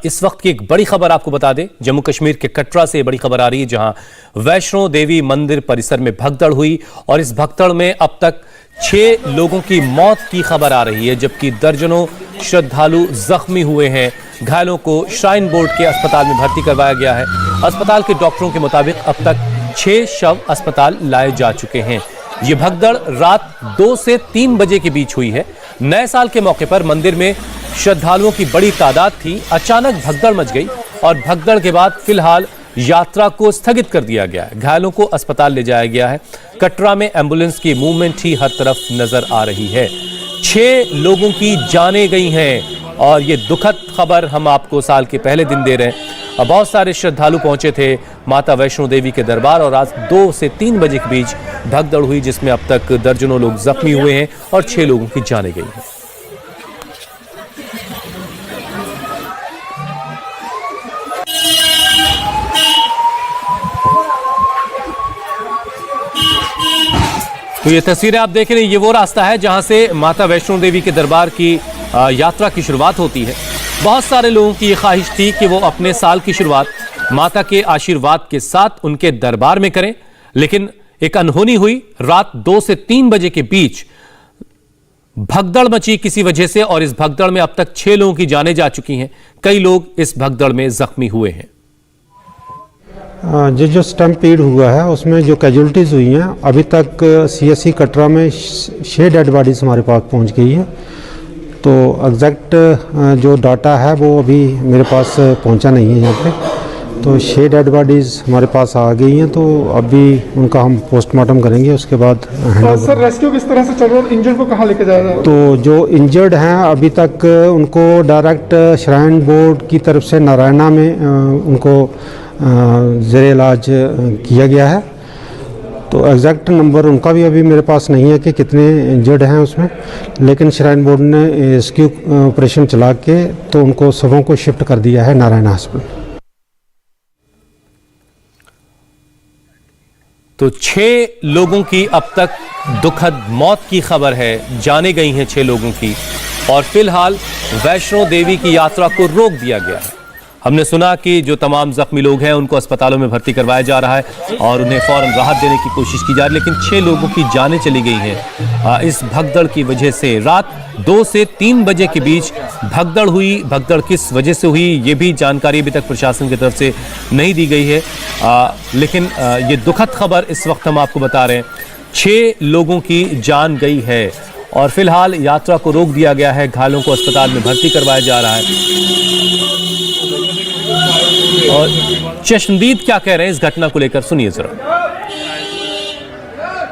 इस वक्त की एक बड़ी खबर आपको बता दें, जम्मू कश्मीर के कटरा से बड़ी खबर आ रही है, जहां वैष्णो देवी मंदिर परिसर में भगदड़ हुई और इस भगदड़ में अब तक 6 लोगों की मौत की खबर आ रही है, जबकि दर्जनों श्रद्धालु जख्मी हुए हैं। घायलों को श्राइन बोर्ड के अस्पताल में भर्ती करवाया गया है। अस्पताल के डॉक्टरों के मुताबिक अब तक 6 शव अस्पताल लाए जा चुके हैं। ये भगदड़ रात 2 से 3 बजे के बीच हुई है। नए साल के मौके पर मंदिर में श्रद्धालुओं की बड़ी तादाद थी। अचानक भगदड़ मच गई और भगदड़ के बाद फिलहाल यात्रा को स्थगित कर दिया गया है। घायलों को अस्पताल ले जाया गया है। कटरा में एम्बुलेंस की मूवमेंट ही हर तरफ नजर आ रही है। 6 लोगों की जानें गई हैं और ये दुखद खबर हम आपको साल के पहले दिन दे रहे हैं। बहुत सारे श्रद्धालु पहुंचे थे माता वैष्णो देवी के दरबार और आज 2 से 3 बजे के बीच भगदड़ हुई, जिसमें अब तक दर्जनों लोग जख्मी हुए हैं और 6 लोगों की जानें गई हैं। तो ये तस्वीरें आप देख रहे हैं, ये वो रास्ता है जहां से माता वैष्णो देवी के दरबार की यात्रा की शुरुआत होती है। बहुत सारे लोगों की ये ख्वाहिश थी कि वो अपने साल की शुरुआत माता के आशीर्वाद के साथ उनके दरबार में करें, लेकिन एक अनहोनी हुई। रात 2 से 3 बजे के बीच भगदड़ मची किसी वजह से और इस भगदड़ में अब तक 6 लोगों की जानें जा चुकी हैं। कई लोग इस भगदड़ में जख्मी हुए हैं। जो स्टम्पीड हुआ है उसमें जो कैजुअलिटीज़ हुई हैं, अभी तक CSC कटरा में 6 डेड बॉडीज़ हमारे पास पहुंच गई है। तो एग्जैक्ट जो डाटा है वो अभी मेरे पास पहुंचा नहीं है यहाँ पे। तो 6 डेड बॉडीज़ हमारे पास आ गई हैं, तो अभी उनका हम पोस्टमार्टम करेंगे, उसके बाद सर रेस्क्यू किस तरह से चल रहा है? इंजर्ड को कहाँ लेके जा रहा है? तो जो इंजर्ड हैं अभी तक उनको डायरेक्ट श्राइन बोर्ड की तरफ से नारायणा में उनको ज़ेरे इलाज किया गया है। तो एग्जैक्ट नंबर उनका भी अभी मेरे पास नहीं है कि कितने इंजर्ड हैं उसमें, लेकिन श्राइन बोर्ड ने रेस्क्यू ऑपरेशन चला के तो उनको सबों को शिफ्ट कर दिया है नारायण हॉस्पिटल। तो 6 लोगों की अब तक दुखद मौत की खबर है, जाने गई हैं 6 लोगों की और फिलहाल वैष्णो देवी की यात्रा को रोक दिया गया है। हमने सुना कि जो तमाम जख्मी लोग हैं उनको अस्पतालों में भर्ती करवाया जा रहा है और उन्हें फौरन राहत देने की कोशिश की जा रही है, लेकिन 6 लोगों की जानें चली गई हैं इस भगदड़ की वजह से। रात 2 से 3 बजे के बीच भगदड़ हुई। भगदड़ किस वजह से हुई ये भी जानकारी अभी तक प्रशासन की तरफ से नहीं दी गई है, लेकिन ये दुखद खबर इस वक्त हम आपको बता रहे हैं। 6 लोगों की जान गई है और फिलहाल यात्रा को रोक दिया गया है। घायलों को अस्पताल में भर्ती करवाया जा रहा है। और चश्मदीद क्या कह रहे हैं इस घटना को लेकर, सुनिए जरा।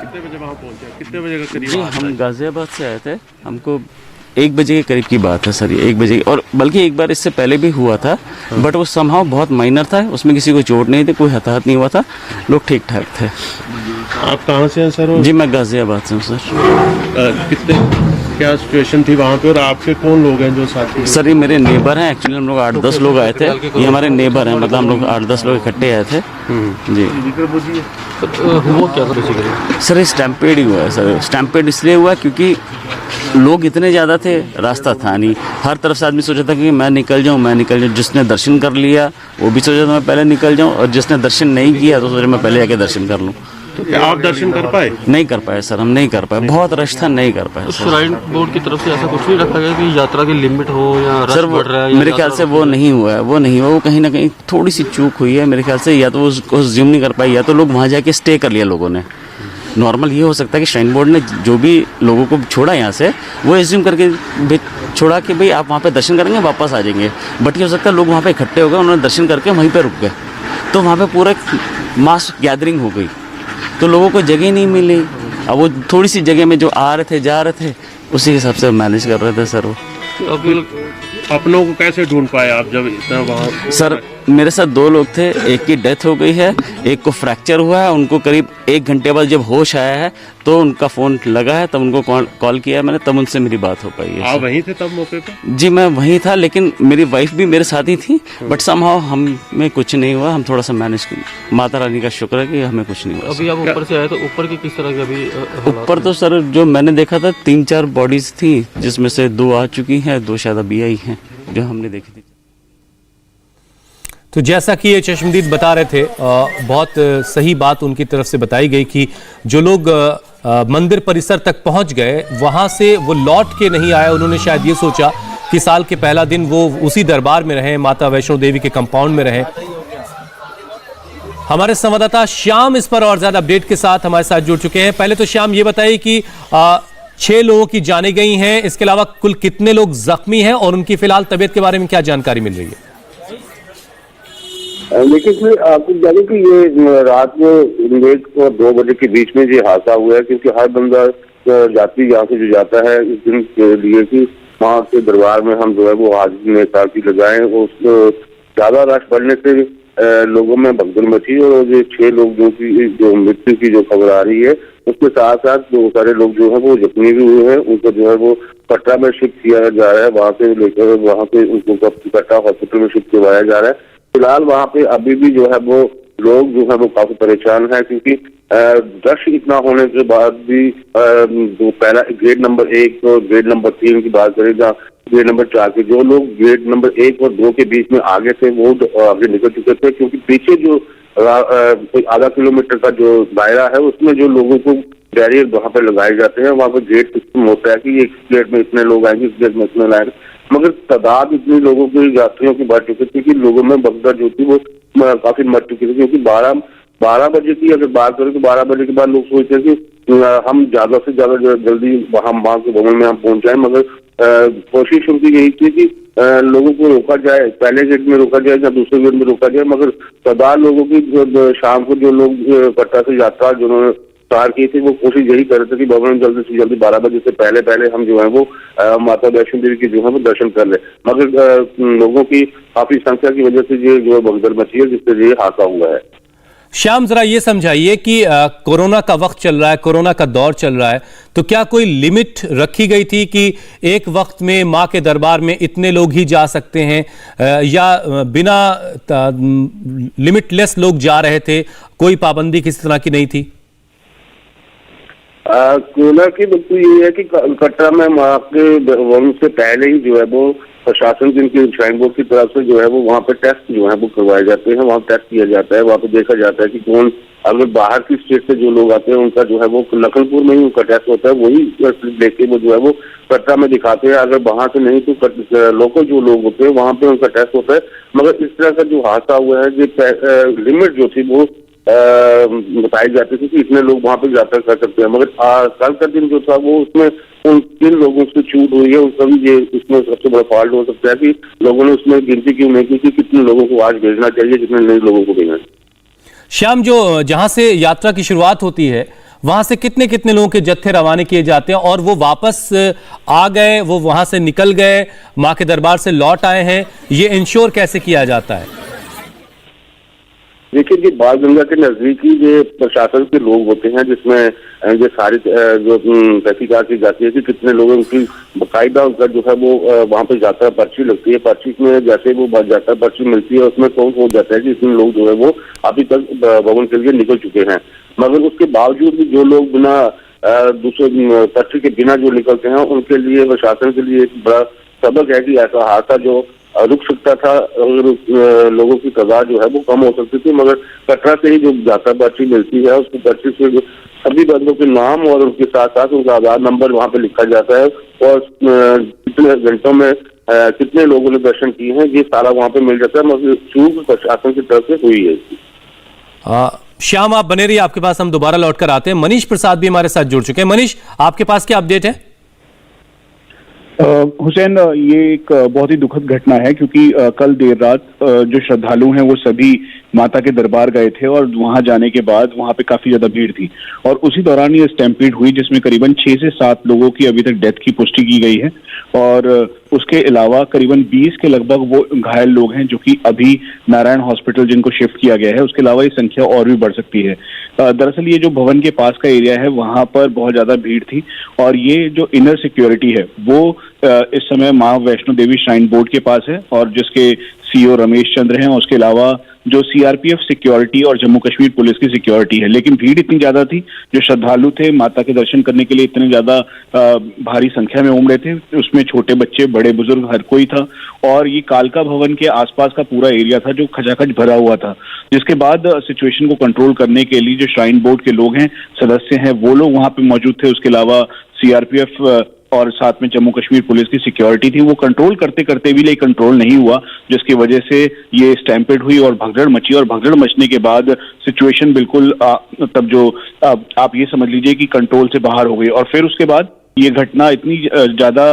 कितने बजे वहाँ पहुंचे? कितने बजे का करीब? जी हम गाजियाबाद से आए थे, हमको 1 बजे के करीब की बात है सर, ये 1 बजे, और बल्कि एक बार इससे पहले भी हुआ था, बट वो समहाउ बहुत माइनर था, उसमें किसी को चोट नहीं थी, कोई हताहत नहीं हुआ था, लोग ठीक ठाक थे। आप कहाँ से हैं सर? जी मैं गाजियाबाद से हूँ सर। कितने क्या सिचुएशन थी वहाँ पे और आपके कौन लोग हैं जो साथी? सर ये मेरे नेबर हैं, एक्चुअली हम लोग 8-10 लोग आए थे, ये हमारे नेबर हैं, मतलब हम लोग 8-10 लोग इकट्ठे आए थे जी। हुआ क्या था? सर ये स्टैम्पेड ही हुआ है सर। स्टैम्पेड इसलिए हुआ क्योंकि लोग इतने ज़्यादा थे, रास्ता था नहीं, हर तरफ से आदमी सोचा था कि मैं निकल जाऊँ। जिसने दर्शन कर लिया वो भी सोचा था मैं पहले निकल जाऊँ, और जिसने दर्शन नहीं किया तो सोचा मैं पहले जाके दर्शन कर लूँ। तो क्या आप दर्शन कर पाए? नहीं कर पाए सर, हम नहीं कर पाए, बहुत रश था, नहीं कर पाए। श्राइन बोर्ड की तरफ से ऐसा कुछ नहीं रखा गया कि यात्रा की लिमिट हो या रश बढ़ रहा है? मेरे ख्याल से वो नहीं हुआ है, वो कहीं ना कहीं थोड़ी सी चूक हुई है मेरे ख्याल से, या तो वो उसको ज्यूम नहीं कर पाई, या तो लोग वहाँ जाके स्टे कर लिया लोगों ने। नॉर्मल ये हो सकता है कि श्राइन बोर्ड ने जो भी लोगों को छोड़ा यहाँ से, वो एज्यूम करके छोड़ा कि भाई आप वहाँ पे दर्शन करेंगे वापस आ जाएंगे, बट ये हो सकता है लोग वहाँ पे इकट्ठे हो गए, उन्होंने दर्शन करके वहीं पे रुक गए, तो वहाँ पे पूरा मास गैदरिंग हो गई, तो लोगों को जगह नहीं मिली। अब वो थोड़ी सी जगह में जो आ रहे थे जा रहे थे उसी हिसाब से मैनेज कर रहे थे सर। वो अपनों को कैसे ढूंढ पाए आप जब इतना वहाँ? सर मेरे साथ 2 लोग थे, एक की डेथ हो गई है, एक को फ्रैक्चर हुआ है, उनको करीब 1 घंटे बाद जब होश आया है तो उनका फ़ोन लगा है, तब उनको कॉल किया है मैंने, तब उनसे मेरी बात हो पाई है। आप वहीं थे तब मौके पे? जी मैं वहीं था, लेकिन मेरी वाइफ भी मेरे साथ ही थी, बट समहाउ हमें कुछ नहीं हुआ, हम थोड़ा सा मैनेज, माता रानी का शुक्र है कि हमें कुछ नहीं हुआ। अभी आप ऊपर से आए तो ऊपर की किस तरह की अभी? ऊपर तो सर जो मैंने देखा था 3-4 बॉडीज थी, जिसमें से 2 आ चुकी हैं, 2 शायद अभी आई हैं जो हमने देखी थी। तो जैसा कि ये चश्मदीद बता रहे थे, बहुत सही बात उनकी तरफ से बताई गई कि जो लोग मंदिर परिसर तक पहुंच गए वहां से वो लौट के नहीं आए। उन्होंने शायद ये सोचा कि साल के पहला दिन वो उसी दरबार में रहें, माता वैष्णो देवी के कंपाउंड में रहें। हमारे संवाददाता श्याम इस पर और ज्यादा अपडेट के साथ हमारे साथ जुड़ चुके हैं। पहले तो श्याम ये बताइए कि 6 लोगों की जानें गई हैं, इसके अलावा कुल कितने लोग जख्मी हैं और उनकी फिलहाल तबीयत के बारे में क्या जानकारी मिल रही है? लेकिन आपको जाने कि ये रात में 1 और 2 बजे के बीच में ये हादसा हुआ है, क्योंकि हर बंदा यात्री यहाँ से जो जाता है इस दिन के लिए कि वहाँ के दरबार में हम जो है वो हाजिरी में ताकि लगाएं, उसको ज्यादा रश बढ़ने से लोगों में भगदड़ मची और ये 6 लोग जो मृत्यु की जो खबर आ रही है, उसके साथ साथ बहुत सारे लोग जो है वो जख्मी भी हुए हैं। उनको जो है वो कटरा में शिफ्ट किया जा रहा है, वहाँ से लेकर वहाँ पे उनको कटरा हॉस्पिटल में शिफ्ट करवाया जा रहा है। फिलहाल वहाँ पे अभी भी जो है वो लोग जो है वो काफी परेशान है, क्योंकि रश इतना होने के बाद भी जो पहला गेट नंबर 1 और गेट नंबर 3 की बात करें, जहाँ गेट नंबर 4 के जो लोग गेट नंबर 1 और 2 के बीच में आगे थे वो आगे निकल चुके थे, क्योंकि पीछे जो आधा किलोमीटर का जो दायरा है उसमें जो लोगों को बैरियर वहाँ पे लगाए जाते हैं, वहाँ पे गेट सिस्टम होता है कि एक गेट में इतने लोग आएंगे, इस गेट में इतने लाएंगे, मगर तादाद इतनी लोगों की यात्रियों की बढ़ चुकी थी कि लोगों में भगदड़ जो थी वो काफी मच चुकी थी। क्योंकि 12 बजे की अगर बात करें तो 12 बजे के बाद लोग सोचते हैं कि हम ज्यादा से ज्यादा जल्दी वहां के भवन में हम पहुंच जाए, मगर कोशिश उनकी यही थी कि लोगों को रोका जाए, पहले गेट में रोका जाए या दूसरे गेट में रोका जाए, मगर तादाद लोगों की शाम को जो लोग कटरा से यात्रा जिन्होंने स्टार्ट की थी वो कोशिश यही कर रहे थे कि भवन जल्दी से जल्दी 12 बजे से पहले हम जो है वो माता वैष्णो देवी की जो है वो दर्शन कर ले, मगर लोगों की काफी संख्या की वजह से ये जो भगदड़ मची है जिससे ये हादसा हुआ है। श्याम, जरा ये समझाइए कि कोरोना का वक्त चल रहा है, कोरोना का दौर चल रहा है, तो क्या कोई लिमिट रखी गई थी कि एक वक्त में मां के दरबार में इतने लोग ही जा सकते हैं, या बिना लिमिटलेस लोग जा रहे थे, कोई पाबंदी किसी तरह की नहीं थी? कोरोना की बात तो ये है कि कटरा में मां के भवन से पहले ही जो है वो प्रशासन जिनकी श्राइन बोर्ड की तरफ से जो है वो वहाँ पे टेस्ट जो है वो करवाए जाते हैं, वहाँ टेस्ट किया जाता है, वहाँ पे देखा जाता है कि कौन, अगर बाहर की स्टेट से जो लोग आते हैं उनका जो है वो लखनपुर में ही उनका टेस्ट होता है, वही लेके वो जो है वो कटरा में दिखाते हैं। अगर वहाँ से नहीं तो लोकल जो लोग होते हैं वहाँ पे उनका टेस्ट होता है। मगर इस तरह का जो हादसा हुआ है, ये लिमिट जो थी वो बताई जाती थी कि इतने लोग वहाँ पे यात्रा कर सकते हैं, मगर कल का दिन जो था वो उसमें उन 3 लोगों से छूट हुई है। उसका भी ये उसमें सबसे बड़ा फॉल्ट हो सकता है कि लोगों ने उसमें गिनती क्यों नहीं की कि कितने लोगों को आज भेजना चाहिए, जितने नए लोगों को भेजना। श्याम, जो जहां से यात्रा की शुरुआत होती है वहां से कितने कितने लोगों के जत्थे रवाना किए जाते हैं और वो वापस आ गए, वो वहां से निकल गए, मां के दरबार से लौट आए हैं, ये इंश्योर कैसे किया जाता है? देखिए, ये बाल गंगा के नजदीक ही ये प्रशासन के लोग होते हैं, जिसमें ये सारी जो तहकीकात की जाती है कि कितने लोग, उनकी बाकायदा उनका जो है वो वहाँ पे जाता है, पर्ची लगती है, पर्ची में जैसे वो जाता है पर्ची मिलती है, उसमें काउंट हो जाता है कि इतने लोग जो है वो अभी तक भवन के लिए निकल चुके हैं। मगर उसके बावजूद भी जो लोग बिना दूसरे पर्ची के बिना जो निकलते हैं उनके लिए प्रशासन के लिए एक बड़ा सबक है कि ऐसा हादसा जो रुक सकता था, अगर लोगों की तादाद जो है वो कम हो सकती थी, मगर कटरा से ही जो यात्रा पर्ची मिलती है उसकी पर्ची से सभी बंदों के नाम और उनके साथ साथ उनका आधार नंबर वहाँ पे लिखा जाता है और कितने घंटों में कितने लोगों ने दर्शन किए हैं ये सारा वहाँ पे मिल जाता है, मगर चूक प्रशासन की तरफ से हुई है। श्याम, आप बने रहिए, आपके पास हम दोबारा लौट कर आते हैं। मनीष प्रसाद भी हमारे साथ जुड़ चुके हैं। मनीष, आपके पास क्या अपडेट है? हुसैन, ये एक बहुत ही दुखद घटना है, क्योंकि कल देर रात जो श्रद्धालु हैं वो सभी माता के दरबार गए थे और वहां जाने के बाद वहां पे काफी ज्यादा भीड़ थी और उसी दौरान ये स्टैम्पीड हुई, जिसमें करीबन 6 से 7 लोगों की अभी तक डेथ की पुष्टि की गई है और उसके अलावा करीबन 20 के लगभग वो घायल लोग हैं जो कि अभी नारायण हॉस्पिटल जिनको शिफ्ट किया गया है। उसके अलावा ये संख्या और भी बढ़ सकती है। दरअसल ये जो भवन के पास का एरिया है वहां पर बहुत ज्यादा भीड़ थी और ये जो इनर सिक्योरिटी है वो इस समय मां वैष्णो देवी श्राइन बोर्ड के पास है और जिसके CEO रमेश चंद्र हैं। उसके अलावा जो सीआरपीएफ सिक्योरिटी और जम्मू कश्मीर पुलिस की सिक्योरिटी है। लेकिन भीड़ इतनी ज्यादा थी, जो श्रद्धालु थे माता के दर्शन करने के लिए इतने ज्यादा भारी संख्या में उमड़े थे, उसमें छोटे बच्चे बड़े बुजुर्ग हर कोई था। और ये कालका भवन के आसपास का पूरा एरिया था जो खचाखच भरा हुआ था, जिसके बाद सिचुएशन को कंट्रोल करने के लिए जो श्राइन बोर्ड के लोग हैं, सदस्य हैं, वो लोग वहां पे मौजूद थे। उसके अलावा सीआरपीएफ और साथ में जम्मू कश्मीर पुलिस की सिक्योरिटी थी। वो कंट्रोल करते करते भी लेकिन कंट्रोल नहीं हुआ, जिसकी वजह से ये स्टैम्पेड हुई और भगदड़ मची। और भगदड़ मचने के बाद सिचुएशन बिल्कुल तब जो आप ये समझ लीजिए कि कंट्रोल से बाहर हो गई। और फिर उसके बाद ये घटना इतनी ज्यादा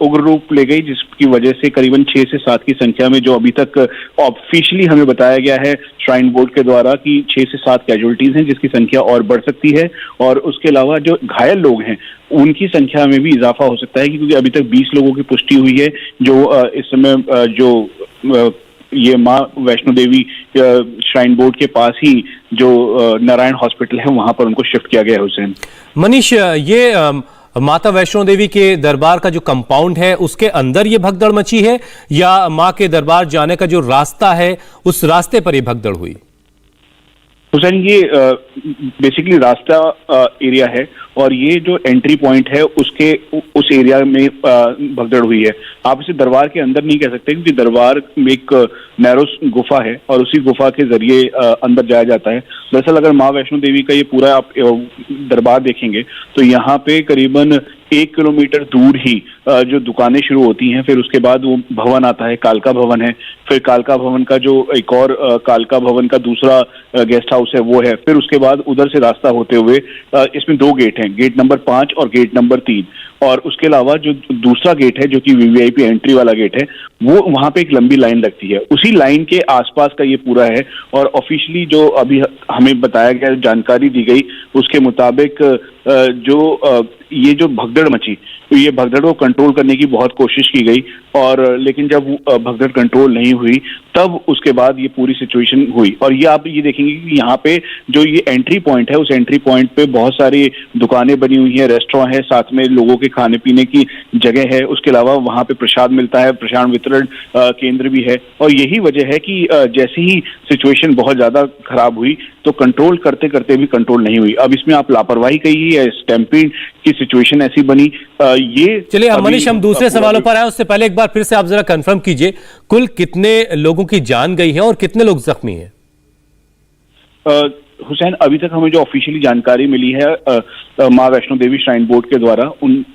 उग्र रूप ले गई, जिसकी वजह से करीबन 6 से 7 की संख्या में, जो अभी तक ऑफिशियली हमें बताया गया है श्राइन बोर्ड के द्वारा कि 6 से 7 कैजुअलिटीज हैं, जिसकी संख्या और बढ़ सकती है। और उसके अलावा जो घायल लोग हैं उनकी संख्या में भी इजाफा हो सकता है, क्योंकि अभी तक 20 लोगों की पुष्टि हुई है जो इस समय जो ये माँ वैष्णो देवी श्राइन बोर्ड के पास ही जो नारायण हॉस्पिटल है वहां पर उनको शिफ्ट किया गया है। हुसैन, मनीष, ये माता वैष्णो देवी के दरबार का जो कंपाउंड है उसके अंदर ये भगदड़ मची है, या मां के दरबार जाने का जो रास्ता है उस रास्ते पर ये भगदड़ हुई? हुसैन, ये बेसिकली रास्ता एरिया है और ये जो एंट्री पॉइंट है उसके उस एरिया में भगदड़ हुई है। आप इसे दरबार के अंदर नहीं कह सकते, क्योंकि दरबार में एक नैरो गुफा है और उसी गुफा के जरिए अंदर जाया जाता है। दरअसल अगर माँ वैष्णो देवी का ये पूरा आप दरबार देखेंगे तो यहाँ पे करीबन 1 किलोमीटर दूर ही जो दुकानें शुरू होती हैं, फिर उसके बाद वो भवन आता है, कालका भवन है, फिर कालका भवन का जो एक और कालका भवन का दूसरा गेस्ट हाउस है वो है, फिर उसके बाद उधर से रास्ता होते हुए इसमें 2 गेट हैं, गेट नंबर 5 और गेट नंबर 3। और उसके अलावा जो दूसरा गेट है जो कि वीवीआईपी एंट्री वाला गेट है, वो वहां पे एक लंबी लाइन लगती है, उसी लाइन के आसपास का ये पूरा है। और ऑफिशियली जो अभी हमें बताया गया, जानकारी दी गई, उसके मुताबिक ये जो भगदड़ मची, तो ये भगदड़ को कंट्रोल करने की बहुत कोशिश की गई, और लेकिन जब भगदड़ कंट्रोल नहीं हुई तब उसके बाद ये पूरी सिचुएशन हुई। और ये आप ये देखेंगे कि यहाँ पे जो ये एंट्री पॉइंट है, उस एंट्री पॉइंट पे बहुत सारी दुकानें बनी हुई हैं, रेस्टोरेंट है, साथ में लोगों के खाने पीने की जगह है। उसके अलावा वहाँ पे प्रसाद मिलता है, प्रसाद वितरण केंद्र भी है। और यही वजह है कि जैसे ही सिचुएशन बहुत ज्यादा खराब हुई तो कंट्रोल करते करते भी कंट्रोल नहीं हुई। अब इसमें आप लापरवाही कहिए या स्टैम्पीड की सिचुएशन ऐसी बनी, ये चलिए मनीष, हम दूसरे सवालों पर आए उससे पहले एक बार फिर से आप जरा कंफर्म कीजिए, कुल कितने लोगों की जान गई है और कितने लोग जख्मी हैं? हुसैन, अभी तक हमें जो ऑफिशियली जानकारी मिली है माँ वैष्णो देवी श्राइन बोर्ड के द्वारा,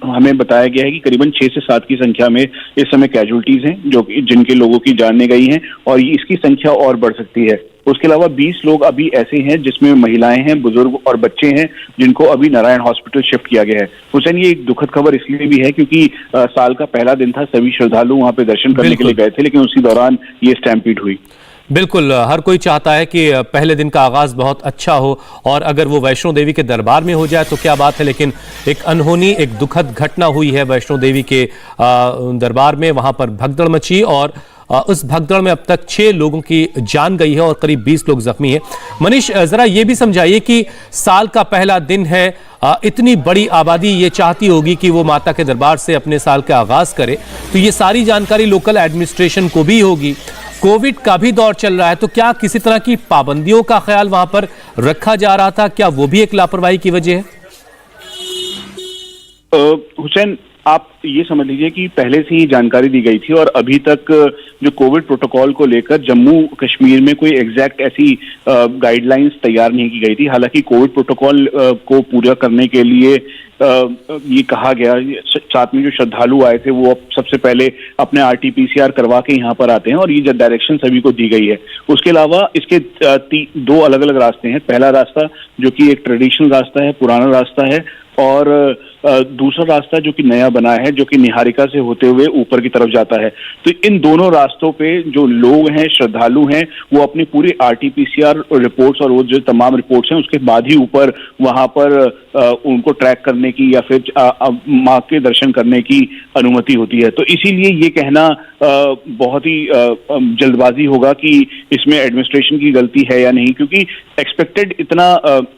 हमें बताया गया है कि करीबन 6 से 7 की संख्या में इस समय कैजुअलिटीज हैं जो जिनके लोगों की जानें गई हैं, और इसकी संख्या और बढ़ सकती है। उसके अलावा 20 लोग अभी ऐसे हैं जिसमें महिलाएं हैं, बुजुर्ग और बच्चे हैं, जिनको अभी नारायण हॉस्पिटल शिफ्ट किया गया है। हुसैन, ये एक दुखद खबर इसलिए भी है क्योंकि साल का पहला दिन था, सभी श्रद्धालु वहां पे दर्शन करने के लिए गए थे, लेकिन उसी दौरान ये स्टैम्पीड हुई। बिल्कुल, हर कोई चाहता है कि पहले दिन का आगाज बहुत अच्छा हो, और अगर वो वैष्णो देवी के दरबार में हो जाए तो क्या बात है, लेकिन एक अनहोनी, एक दुखद घटना हुई है वैष्णो देवी के दरबार में। वहां पर भगदड़ मची और उस भगदड़ में अब तक 6 लोगों की जान गई है और करीब 20 लोग जख्मी हैं। मनीष, जरा ये भी समझाइए कि साल का पहला दिन है, इतनी बड़ी आबादी ये चाहती होगी कि वो माता के दरबार से अपने साल का आगाज करे, तो ये सारी जानकारी लोकल एडमिनिस्ट्रेशन को भी होगी। कोविड का भी दौर चल रहा है, तो क्या किसी तरह की पाबंदियों का ख्याल वहां पर रखा जा रहा था? क्या वो भी एक लापरवाही की वजह है? हुसैन, आप ये समझ लीजिए कि पहले से ही जानकारी दी गई थी, और अभी तक जो कोविड प्रोटोकॉल को लेकर जम्मू कश्मीर में कोई एग्जैक्ट ऐसी गाइडलाइंस तैयार नहीं की गई थी। हालांकि कोविड प्रोटोकॉल को पूरा करने के लिए ये कहा गया, साथ में जो श्रद्धालु आए थे वो सबसे पहले अपने RT-PCR करवा के यहाँ पर आते हैं, और ये जो डायरेक्शन सभी को दी गई है। उसके अलावा इसके 2 अलग अलग रास्ते हैं। पहला रास्ता जो कि एक ट्रेडिशनल रास्ता है, पुराना रास्ता है, और दूसरा रास्ता जो कि नया बना है, जो कि निहारिका से होते हुए ऊपर की तरफ जाता है। तो इन दोनों रास्तों पे जो लोग हैं, श्रद्धालु हैं, वो अपनी पूरी RT-PCR रिपोर्ट्स और वो जो तमाम रिपोर्ट्स हैं उसके बाद ही ऊपर वहां पर उनको ट्रैक करने की या फिर माँ के दर्शन करने की अनुमति होती है। तो इसीलिए ये कहना बहुत ही जल्दबाजी होगा कि इसमें एडमिनिस्ट्रेशन की गलती है या नहीं, क्योंकि एक्सपेक्टेड इतना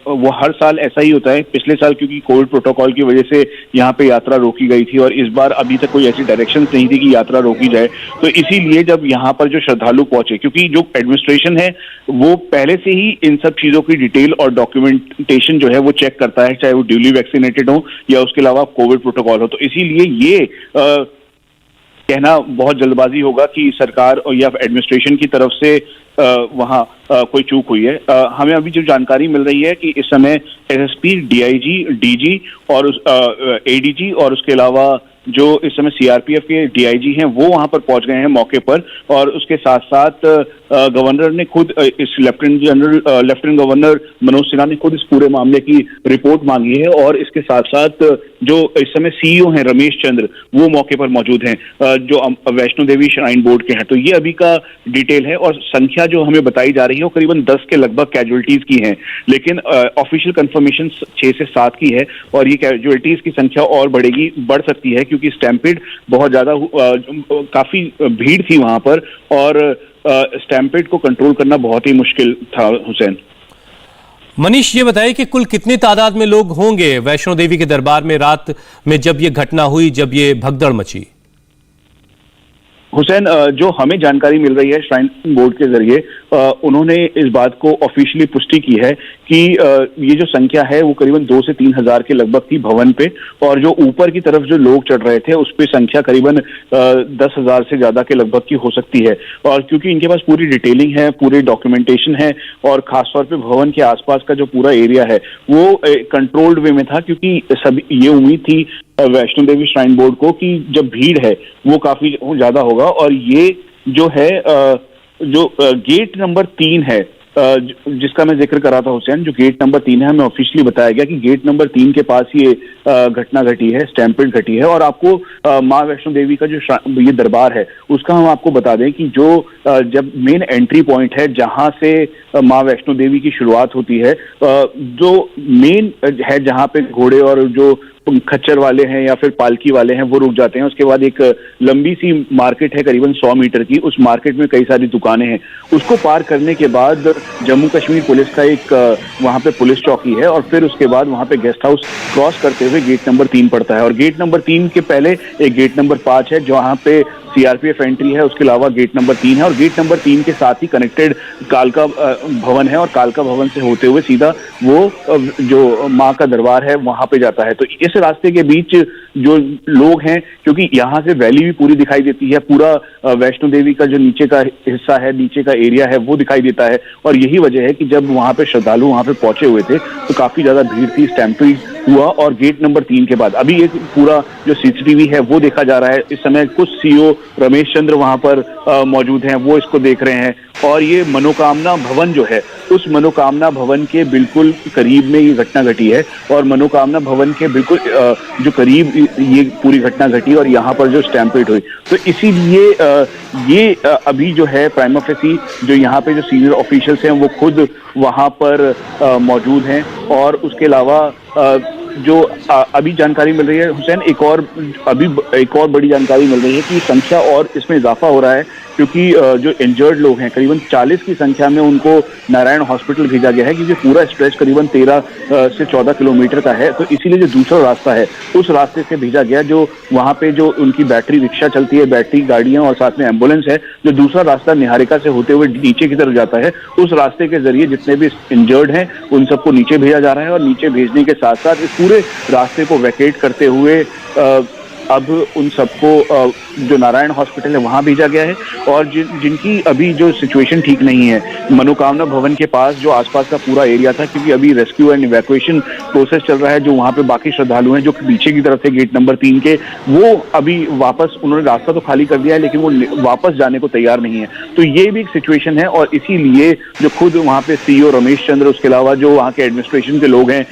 वो हर साल ऐसा ही होता है। पिछले साल क्योंकि कोविड प्रोटोकॉल की वजह से से यहाँ पे यात्रा रोकी गई थी और इस बार अभी तक कोई ऐसी डायरेक्शंस नहीं थी कि यात्रा रोकी जाए। तो इसीलिए जब यहाँ पर जो श्रद्धालु पहुंचे, क्योंकि जो एडमिनिस्ट्रेशन है वो पहले से ही इन सब चीजों की डिटेल और डॉक्यूमेंटेशन जो है वो चेक करता है, चाहे वो ड्यूली वैक्सीनेटेड हो या उसके अलावा कोविड प्रोटोकॉल हो। तो इसीलिए ये कहना बहुत जल्दबाजी होगा कि सरकार या एडमिनिस्ट्रेशन की तरफ से वहाँ कोई चूक हुई है। हमें अभी जो जानकारी मिल रही है कि इस समय एसएसपी, डीआईजी, डीजी और एडीजी और उसके अलावा जो इस समय सीआरपीएफ के डीआईजी हैं वो वहां पर पहुंच गए हैं मौके पर, और उसके साथ साथ गवर्नर ने खुद इस लेफ्टिनेंट गवर्नर मनोज सिन्हा ने खुद इस पूरे मामले की रिपोर्ट मांगी है, और इसके साथ साथ जो इस समय सीईओ हैं रमेश चंद्र वो मौके पर मौजूद हैं जो वैष्णो देवी श्राइन बोर्ड के हैं। तो ये अभी का डिटेल है, और संख्या जो हमें बताई जा रही है वो करीबन 10 के लगभग कैजुअलिटीज की हैं, लेकिन ऑफिशियल कंफर्मेशन 6 से 7 की है, और ये कैजुअलिटीज की संख्या और बढ़ सकती है क्योंकि स्टैम्पेड बहुत ज्यादा काफी भीड़ थी वहां पर, और स्टैम्पेड को कंट्रोल करना बहुत ही मुश्किल था। हुसैन, मनीष ये बताइए कि कुल कितनी तादाद में लोग होंगे वैष्णो देवी के दरबार में रात में जब ये घटना हुई, जब ये भगदड़ मची? हुसैन, जो हमें जानकारी मिल रही है श्राइन बोर्ड के जरिए, उन्होंने इस बात को ऑफिशियली पुष्टि की है कि ये जो संख्या है वो करीबन 2 से 3 हजार के लगभग थी भवन पे, और जो ऊपर की तरफ जो लोग चढ़ रहे थे उस पे संख्या करीबन 10,000 से ज्यादा के लगभग की हो सकती है। और क्योंकि इनके पास पूरी डिटेलिंग है, पूरी डॉक्यूमेंटेशन है, और खासतौर पे भवन के आसपास का जो पूरा एरिया है वो कंट्रोल्ड वे में था, क्योंकि सभी ये उम्मीद थी वैष्णो देवी श्राइन बोर्ड को कि जब भीड़ है वो काफी ज्यादा होगा, और ये जो है जो गेट नंबर 3 है जिसका मैं जिक्र कर रहा था हुसैन, जो गेट नंबर 3 है, हमें ऑफिशियली बताया गया कि गेट नंबर 3 के पास ये घटना घटी है, स्टैम्पेड घटी है। और आपको माँ वैष्णो देवी का जो ये दरबार है उसका हम आपको बता दें कि जो जब मेन एंट्री पॉइंट है जहां से माँ वैष्णो देवी की शुरुआत होती है, जो मेन है जहां पे घोड़े और जो खच्चर वाले हैं या फिर पालकी वाले हैं वो रुक जाते हैं। उसके बाद एक लंबी सी मार्केट है करीबन 100 मीटर की, उस मार्केट में कई सारी दुकानें हैं। उसको पार करने के बाद जम्मू कश्मीर पुलिस का एक वहां पे पुलिस चौकी है, और फिर उसके बाद वहां पे गेस्ट हाउस क्रॉस करते हुए गेट नंबर 3 पड़ता है, और गेट नंबर 3 के पहले एक गेट नंबर 5 है जहां पे सीआरपीएफ एंट्री है, उसके अलावा गेट नंबर 3 है, और गेट नंबर 3 के साथ ही कनेक्टेड कालका भवन है, और कालका भवन से होते हुए सीधा वो जो माँ का दरबार है वहां पे जाता है। तो इस रास्ते के बीच जो लोग हैं, क्योंकि यहाँ से वैली भी पूरी दिखाई देती है, पूरा वैष्णो देवी का जो नीचे का हिस्सा है, नीचे का एरिया है वो दिखाई देता है, और यही वजह है कि जब वहां पे श्रद्धालु वहां पे पहुंचे हुए थे तो काफी ज्यादा भीड़ थी, स्टैम्पेड हुआ। और गेट नंबर 3 के बाद अभी एक पूरा जो सीसीटीवी है वो देखा जा रहा है। इस समय कुछ सीईओ रमेश चंद्र वहां पर मौजूद हैं, वो इसको देख रहे हैं, और ये मनोकामना भवन जो है उस मनोकामना भवन के बिल्कुल करीब में ये घटना घटी है, और मनोकामना भवन के बिल्कुल जो करीब ये पूरी घटना घटी और यहाँ पर जो स्टैम्पेड हुई। तो इसीलिए ये अभी जो है प्राइमा फेसी जो यहाँ पे जो सीनियर ऑफिशियल्स हैं वो खुद वहाँ पर मौजूद हैं, और उसके अलावा जो अभी जानकारी मिल रही है हुसैन, एक और बड़ी जानकारी मिल रही है कि संख्या और इसमें इजाफा हो रहा है, क्योंकि जो इंजर्ड लोग हैं करीबन 40 की संख्या में उनको नारायण हॉस्पिटल भेजा गया है, क्योंकि पूरा स्ट्रेच करीबन 13 से 14 किलोमीटर का है। तो इसीलिए जो दूसरा रास्ता है उस रास्ते से भेजा गया, जो वहाँ पे जो उनकी बैटरी रिक्शा चलती है, बैटरी गाड़ियाँ और साथ में एम्बुलेंस है, जो दूसरा रास्ता निहारिका से होते हुए नीचे की तरफ जाता है, उस रास्ते के जरिए जितने भी इंजर्ड हैं उन सबको नीचे भेजा जा रहा है, और नीचे भेजने के साथ साथ इस पूरे रास्ते को वैकेट करते हुए अब उन सबको जो नारायण हॉस्पिटल है वहां भेजा गया है, और जिनकी अभी जो सिचुएशन ठीक नहीं है मनोकामना भवन के पास जो आसपास का पूरा एरिया था, क्योंकि अभी रेस्क्यू एंड इवैक्यूएशन प्रोसेस चल रहा है, जो वहां पे बाकी श्रद्धालु हैं जो पीछे की तरफ थे गेट नंबर 3 के, वो अभी वापस उन्होंने रास्ता तो खाली कर दिया है लेकिन वो वापस जाने को तैयार नहीं है। तो ये भी एक सिचुएशन है, और इसीलिए जो खुद वहाँ पे सीईओ रमेश चंद्र, उसके अलावा जो वहाँ के एडमिनिस्ट्रेशन के लोग हैं,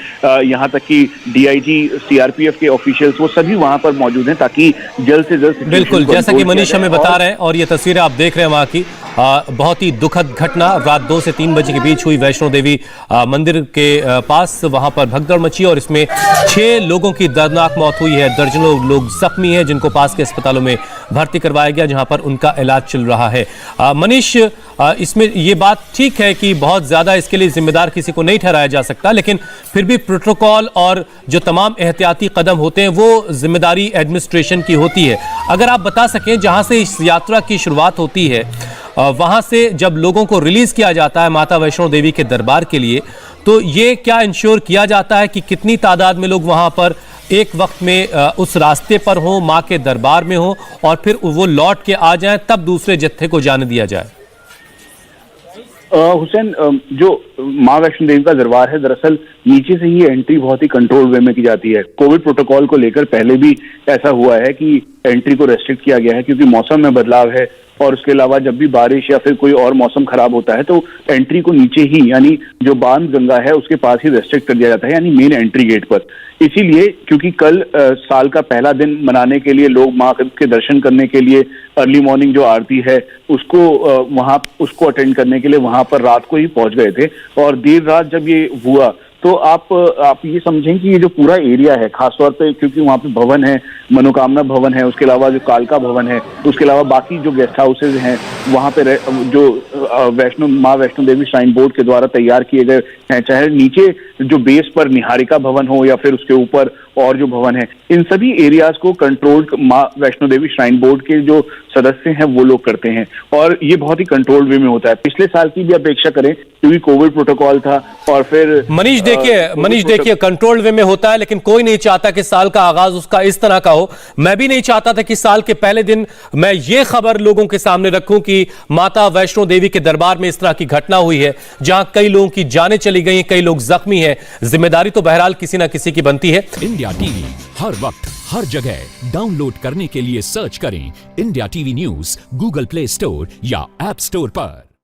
यहाँ तक कि डीआईजी, सीआरपीएफ के ऑफिशियल्स, वो सभी वहाँ पर मौजूद हैं ताकि जल्द से जल्द बिल्कुल जैसा कि मनीष हमें बता रहे हैं, और ये तस्वीरें आप देख रहे हैं वहां की, बहुत ही दुखद घटना रात 2 से 3 बजे के बीच हुई वैष्णो देवी मंदिर के पास। वहां पर भगदड़ मची और इसमें 6 लोगों की दर्दनाक मौत हुई है। दर्जनों लोग जख्मी हैं जिनको पास के अस्पतालों में भर्ती करवाया गया, जहां पर उनका इलाज चल रहा है। मनीष, इसमें ये बात ठीक है कि बहुत ज्यादा इसके लिए जिम्मेदार किसी को नहीं ठहराया जा सकता, लेकिन फिर भी प्रोटोकॉल और जो तमाम एहतियाती कदम होते हैं वो जिम्मेदारी एडमिनिस्ट्रेशन की होती है। अगर आप बता सकें, जहां से इस यात्रा की शुरुआत होती है वहां से जब लोगों को रिलीज किया जाता है माता वैष्णो देवी के दरबार के लिए, तो ये क्या इंश्योर किया जाता है कि कितनी तादाद में लोग वहां पर एक वक्त में उस रास्ते पर हो, मां के दरबार में हो, और फिर वो लौट के आ जाएं, तब दूसरे जत्थे को जाने दिया जाए? हुसैन, जो माँ वैष्णो देवी का दरबार है, दरअसल नीचे से ही एंट्री बहुत ही कंट्रोल वे में की जाती है। कोविड प्रोटोकॉल को लेकर पहले भी ऐसा हुआ है कि एंट्री को रेस्ट्रिक्ट किया गया है, क्योंकि मौसम में बदलाव है और उसके अलावा जब भी बारिश या फिर कोई और मौसम खराब होता है तो एंट्री को नीचे ही, यानी जो बांध गंगा है उसके पास ही रेस्ट्रिक्ट कर दिया जाता है, यानी मेन एंट्री गेट पर। इसीलिए क्योंकि कल साल का पहला दिन मनाने के लिए लोग माँ के दर्शन करने के लिए अर्ली मॉर्निंग जो आरती है उसको अटेंड करने के लिए वहां पर रात को ही पहुंच गए थे। और देर रात जब ये हुआ तो आप ये समझें कि ये जो पूरा एरिया है, खासतौर पे क्योंकि वहाँ पे भवन है, मनोकामना भवन है, उसके अलावा जो कालका भवन है, उसके अलावा बाकी जो गेस्ट हाउसेज हैं वहाँ पे जो माँ वैष्णो देवी श्राइन बोर्ड के द्वारा तैयार किए गए हैं, चाहे नीचे जो बेस पर निहारिका भवन हो या फिर उसके ऊपर और जो भवन है, इन सभी एरियाज को कंट्रोल माँ वैष्णो देवी श्राइन बोर्ड के जो सदस्य हैं वो लोग करते हैं, और ये बहुत ही कंट्रोल वे में होता है। पिछले साल की भी अपेक्षा करें क्योंकि कोविड प्रोटोकॉल था, और फिर मनीष देखिए कंट्रोल वे में होता है, लेकिन कोई नहीं चाहता कि साल का आगाज उसका इस तरह का हो। मैं भी नहीं चाहता था कि साल के पहले दिन मैं ये खबर लोगों के सामने रखूं कि माता वैष्णो देवी के दरबार में इस तरह की घटना हुई है, जहां कई लोगों की जानें चली गई, कई लोग जख्मी हैं। जिम्मेदारी तो बहरहाल किसी ना किसी की बनती है। इंडिया टीवी हर वक्त हर जगह डाउनलोड करने के लिए सर्च करें India TV news Google play store या ऐप स्टोर पर।